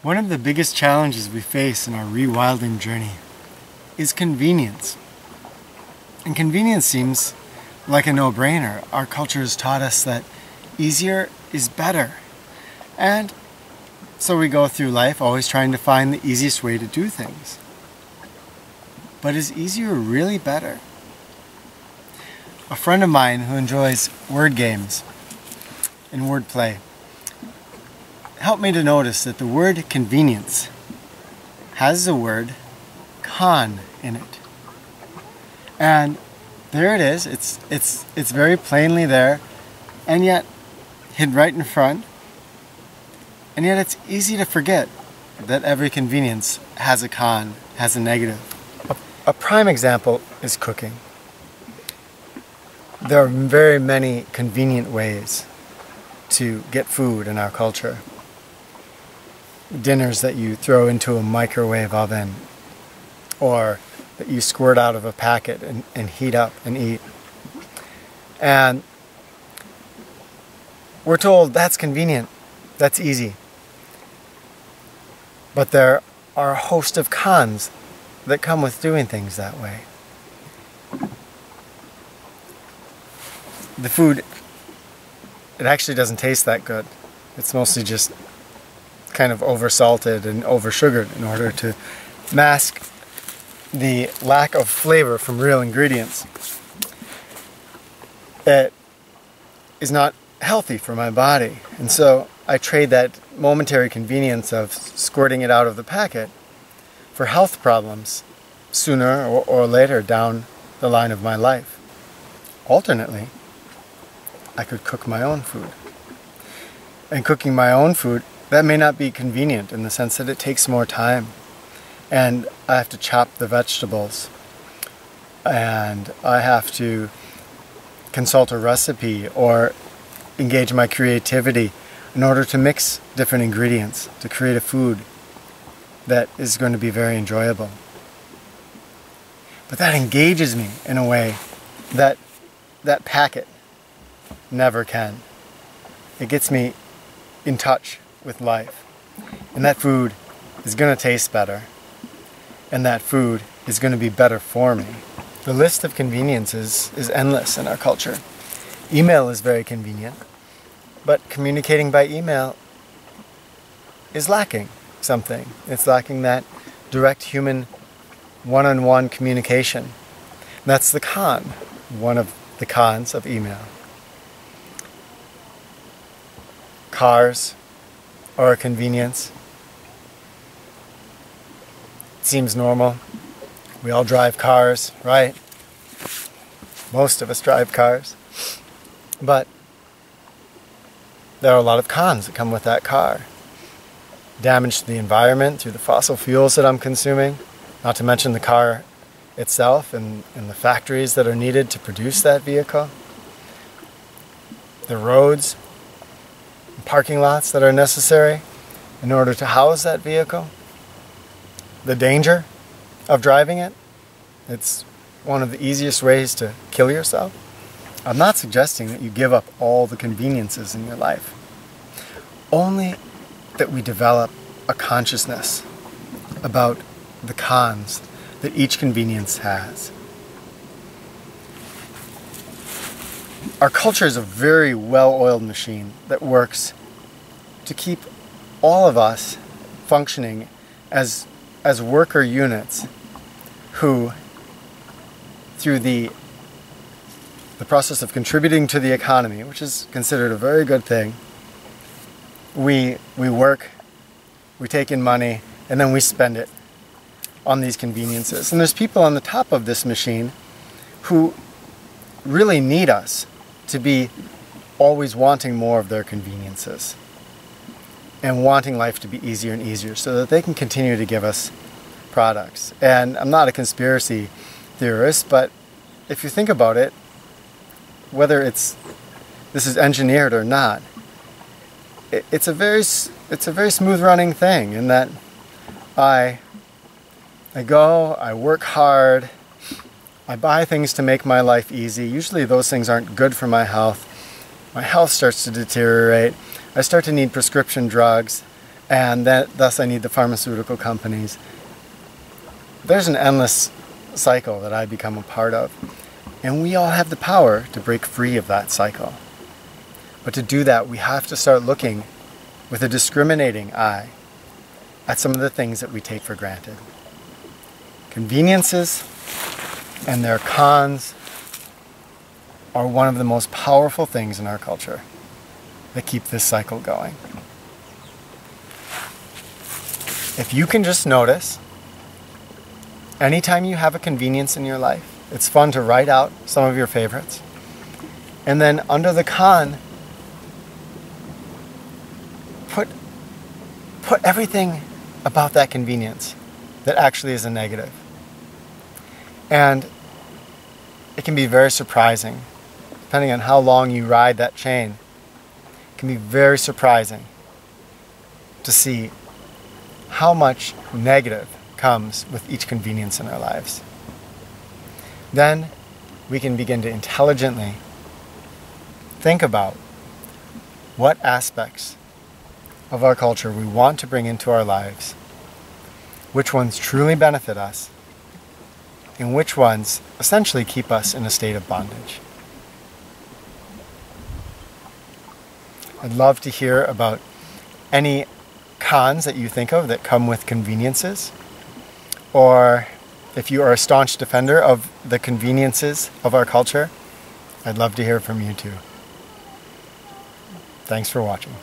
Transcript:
One of the biggest challenges we face in our rewilding journey is convenience. And convenience seems like a no-brainer. Our culture has taught us that easier is better. And so we go through life always trying to find the easiest way to do things. But is easier really better? A friend of mine who enjoys word games and wordplay helped me to notice that the word convenience has the word con in it. And there it is. It's very plainly there, and yet hid right in front. And yet it's easy to forget that every convenience has a con, has a negative. A prime example is cooking. There are very many convenient ways to get food in our culture. Dinners that you throw into a microwave oven, or that you squirt out of a packet and heat up and eat. And we're told that's convenient, that's easy. But there are a host of cons that come with doing things that way. The food, it actually doesn't taste that good. It's mostly just kind of over-salted and over-sugared in order to mask the lack of flavor from real ingredients. It is not healthy for my body, and so I trade that momentary convenience of squirting it out of the packet for health problems sooner or later down the line of my life. Alternately, I could cook my own food. And cooking my own food, that may not be convenient in the sense that it takes more time. And I have to chop the vegetables. And I have to consult a recipe or engage my creativity in order to mix different ingredients to create a food that is going to be very enjoyable. But that engages me in a way that that packet never can. It gets me in touch with life. And that food is going to taste better. And that food is going to be better for me. The list of conveniences is endless in our culture. Email is very convenient, but communicating by email is lacking something. It's lacking that direct human one-on-one communication. That's the con, one of the cons of email. Cars are a convenience. It seems normal. We all drive cars, right? Most of us drive cars. But there are a lot of cons that come with that car. Damage to the environment through the fossil fuels that I'm consuming, not to mention the car itself and the factories that are needed to produce that vehicle. The roads, parking lots that are necessary in order to house that vehicle. The danger of driving it. It's one of the easiest ways to kill yourself. I'm not suggesting that you give up all the conveniences in your life. Only that we develop a consciousness about the cons that each convenience has. Our culture is a very well-oiled machine that works to keep all of us functioning as worker units who, through the process of contributing to the economy, which is considered a very good thing, we work, we take in money, and then we spend it on these conveniences. And there's people on the top of this machine who really need us to be always wanting more of their conveniences and wanting life to be easier and easier so that they can continue to give us products. And I'm not a conspiracy theorist, but if you think about it, whether this is engineered or not, it's a very smooth running thing in that I work hard, I buy things to make my life easy. Usually those things aren't good for my health. My health starts to deteriorate. I start to need prescription drugs. and thus I need the pharmaceutical companies. There's an endless cycle that I become a part of, and we all have the power to break free of that cycle. But to do that, we have to start looking with a discriminating eye at some of the things that we take for granted. Conveniences and their cons are one of the most powerful things in our culture that keep this cycle going. If you can just notice, anytime you have a convenience in your life, it's fun to write out some of your favorites. And then under the con, put everything about that convenience that actually is a negative. And it can be very surprising, depending on how long you ride that chain. It can be very surprising to see how much negative comes with each convenience in our lives. Then we can begin to intelligently think about what aspects of our culture we want to bring into our lives, which ones truly benefit us, and which ones essentially keep us in a state of bondage. I'd love to hear about any cons that you think of that come with conveniences, or if you are a staunch defender of the conveniences of our culture, I'd love to hear from you too. Thanks for watching.